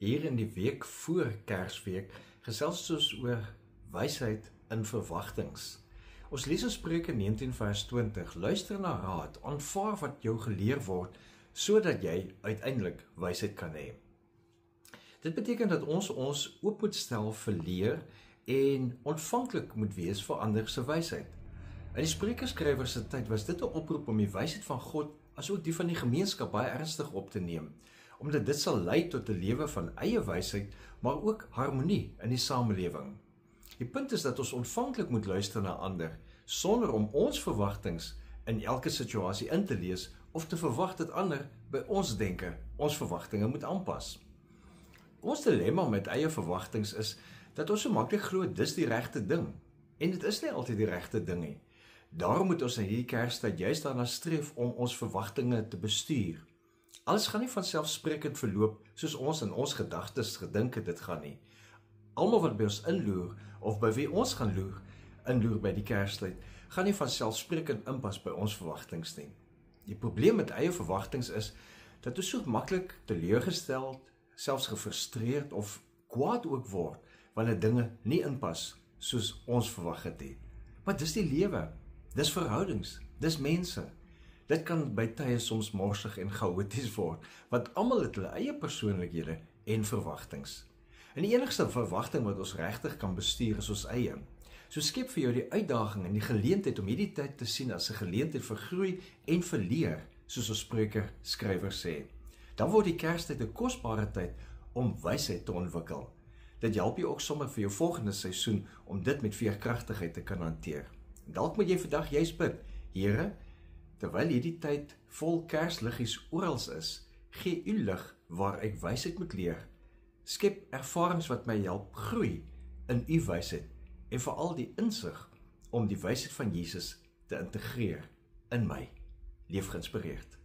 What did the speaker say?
Hier in die week voor Kersweek gesels ons oor wysheid in verwagtings. Ons lees in Spreuke 19 vers 20, luister na raad, aanvaar wat jou geleer word, sodat jy uiteindelik wysheid kan hê. Dit beteken dat ons oop moet stel vir leer en ontvanklik moet wees vir ander se wysheid. In die Spreukeskrywer se tyd was dit 'n oproep om die wysheid van God asook die van die gemeenskap baie ernstig op te neem, omdat dit sal lei tot 'n lewe van eie wysheid, maar ook harmonie in die samelewing. Die punt is dat ons ontvanklik moet luister na ander, sonder om ons verwagtings in elke situasie in te lees of te verwag dat ander by ons denke ons verwagtinge moet aanpas. Ons dilemma met eie verwagtings is dat ons so maklik glo dis die regte ding, en dit is nie altyd die regte ding nie. Daarom moet ons in hierdie Kerstyd juist daarna streef om ons verwagtinge te bestuur. Alles gaan nie vanselfsprekend verloop soos ons in ons gedagtes gedink het dit gaan nie. Almal wat by ons inloer of by wie ons gaan inloer by die Kerstyd, gaan nie vanselfsprekend inpas by ons verwagtings nie. Die probleem met eie verwagtings is dat ons so maklik teleurgesteld, selfs gefrustreerd of kwaad ook word wanneer dinge nie inpas soos ons verwag het nie. Maar dis die lewe, dis verhoudings, dis mense. Dit kan by tye soms morsig en chaoties word, want almal het hulle eie persoonlikhede en verwagtings. En die enigste verwagting wat ons regtig kan bestuur is ons eie. So skep vir jou die uitdaging en die geleentheid om hierdie tyd te sien as 'n geleentheid vir groei en vir leer, soos ons Spreukeskrywer sê. Dan word die Kerstyd 'n kosbare tyd om wysheid te ontwikkel. Dit help jou ook sommer vir jou volgende seisoen om dit met veerkragtigheid te kan hanteer. Dalk moet jy vandag juist bid, Here, terwyl hierdie tyd vol Kersliggies oral is, gee U lig waar ek wysheid moet leer. Skep ervarings wat my help groei in U wysheid en veral die insig om die wysheid van Jesus te integreer in my. Leef geïnspireerd.